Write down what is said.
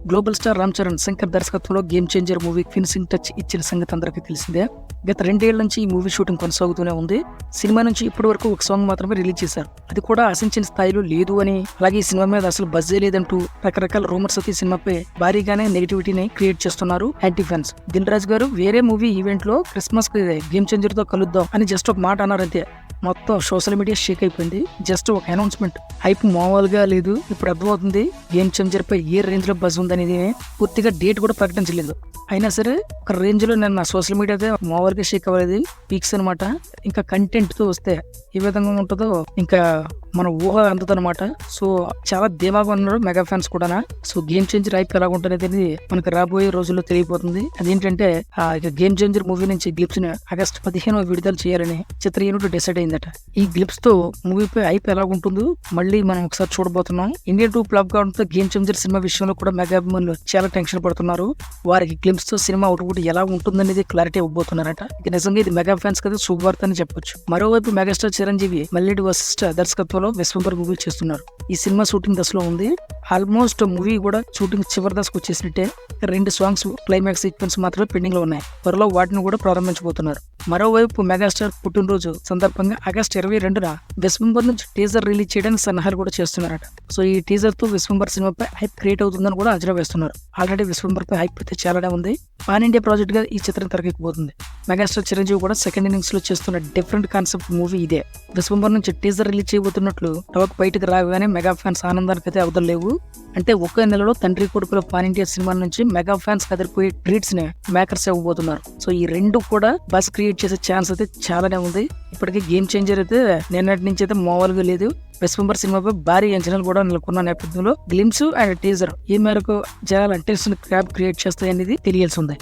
Global star Ram Charan Shankar దర్శకత్వంలో game changer movie finishing touch ఇచ్చిన సంగతి అందరికీ తెలిసిందే. గత 2 ఏళ్ల నుంచి ఈ మూవీ షూటింగ్ కొనసాగుతూనే ఉంది. సినిమా నుంచి ఇప్పటి వరకు ఒక సాంగ్ మాత్రమే రిలీజ్ చేశారు. అది కూడా ఆశించిన స్థాయిలో లేదు అని, అలాగే ఈ సినిమా మీద అసలు బజ్జే లేదంటూ రకరకాల రూమర్స్ అయితే ఈ సినిమాపై భారీగానే నెగిటివిటీని క్రియేట్ చేస్తున్నారు యాంటీ ఫ్యాన్స్. దిల్ రాజు గారు వేరే మూవీ ఈవెంట్ లో క్రిస్మస్ కి గేమ్ చేంజర్ తో కలుద్దాం అని జస్ట్ ఒక మాట అన్నారంతే. మొత్తం సోషల్ మీడియా షేక్ అయిపోయింది. జస్ట్ ఒక అనౌన్స్మెంట్, హైప్ మామూలుగా లేదు. ఇప్పుడు అర్థమవుతుంది గేమ్ చేంజర్ పై ఏ రేంజ్ లో బజ్ ఉందనేది. పూర్తిగా డేట్ కూడా ప్రకటించలేదు. అయినా సరే ఒక రేంజ్ లో నేను సోషల్ మీడియా అయితే మామూలుగా షేక్ అవ్వలేదు. పీక్స్ అనమాట. ఇంకా కంటెంట్ తో వస్తే ఏ విధంగా ఉంటుందో ఇంకా మన ఊహ అందుతుందన్నమాట. సో చాలా ధీమాగా ఉన్నారు మెగా ఫ్యాన్స్ కూడా. సో గేమ్ చేంజర్ హైప్ ఎలా ఉంటుంది మనకు రాబోయే రోజుల్లో తెలియపోతుంది. అదేంటంటే గేమ్ చేంజర్ మూవీ నుంచి గ్లిప్స్ ని ఆగస్టు 15 విడుదల చేయాలని చిత్ర యూనిట్ డిసైడ్ అయిందట. ఈ గ్లిప్స్ తో మూవీపై హైప్ ఎలా ఉంటుందో మళ్ళీ మనం ఒకసారి చూడబోతున్నాం. ఇండియా 2 ఫ్లాప్ గా ఉంటుంది. గేమ్ చేంజర్ సినిమా విషయంలో కూడా మెగా అభిమానులు చాలా టెన్షన్ పడుతున్నారు. వారికి గ్లిప్స్ తో సినిమా ఒకటి ఎలా ఉంటుందనేది క్లారిటీ ఇవ్వబోతున్నారట. ఇక నిజంగా ఇది మెగా ఫ్యాన్స్ కదా శుభవార్త అని చెప్పొచ్చు. మరోవైపు మెగాస్టార్ చిరంజీవి మల్లేడి వశిష్ఠ దర్శకత్వంలో విశ్వంబర్ మూవీ చేస్తున్నారు. ఈ సినిమా షూటింగ్ దశలో ఉంది. ఆల్మోస్ట్ మూవీ కూడా షూటింగ్ చివరి దశకు వచ్చేసినట్టే. 2 సాంగ్స్ క్లైమాక్స్ సీక్వెన్స్ మాత్రమే పెండింగ్ లో ఉన్నాయి. త్వరలో వాటిని కూడా ప్రారంభించబోతున్నారు. మరోవైపు మెగాస్టార్ పుట్టినరోజు సందర్భంగా ఆగస్టు 22న విశ్వంబర్ నుంచి టీజర్ రిలీజ్ చేయడానికి సన్నాహాలు కూడా చేస్తున్నారట. సో ఈ టీజర్ తో విశ్వంబర్ సినిమాపై హైప్ క్రియేట్ అవుతుందని కూడా అంచనా వేస్తున్నారు. ఆల్రెడీ విశ్వంబర్ పై హైప్ అయితే చాలానే ఉంది. పాన్ ఇండియా ప్రాజెక్ట్ గా ఈ చిత్రం తెరకెక్కిపోతుంది. మెగాస్టార్ చిరంజీవి కూడా సెకండ్ ఇన్నింగ్స్ లో చేస్తున్న డిఫరెంట్ కాన్సెప్ట్ మూవీ ఇదే. విశ్వంబర్ నుంచి టీజర్ రిలీజ్ చేయబోతున్నట్లు టాక్ బయటకు రాగానే మెగా ఫ్యాన్స్ ఆనందానికి అయితే అవదలేవు. అంటే ఒకే నెలలో తండ్రి కొడుకుల పాన్ ఇండియా సినిమా నుంచి మెగా ఫ్యాన్స్ కదిరిపోయే ట్రీట్స్ ని మేకర్స్ ఇవ్వబోతున్నారు. సో ఈ రెండు కూడా బస్ క్రియేట్ చేసే ఛాన్స్ అయితే చాలానే ఉంది. ఇప్పటికీ గేమ్ చేంజర్ అయితే నిన్నటి నుంచి అయితే మామూలుగా లేదు. విశ్వంబర్ సినిమాపై భారీ అంచనాలు కూడా నెలకొన్న నేపథ్యంలో గ్లిమ్స్ అండ్ టీజర్ ఈ మేరకు జనాల అటెన్షన్ క్రాప్ క్రియేట్ చేస్తాయనేది తెలియాల్సి ఉంది.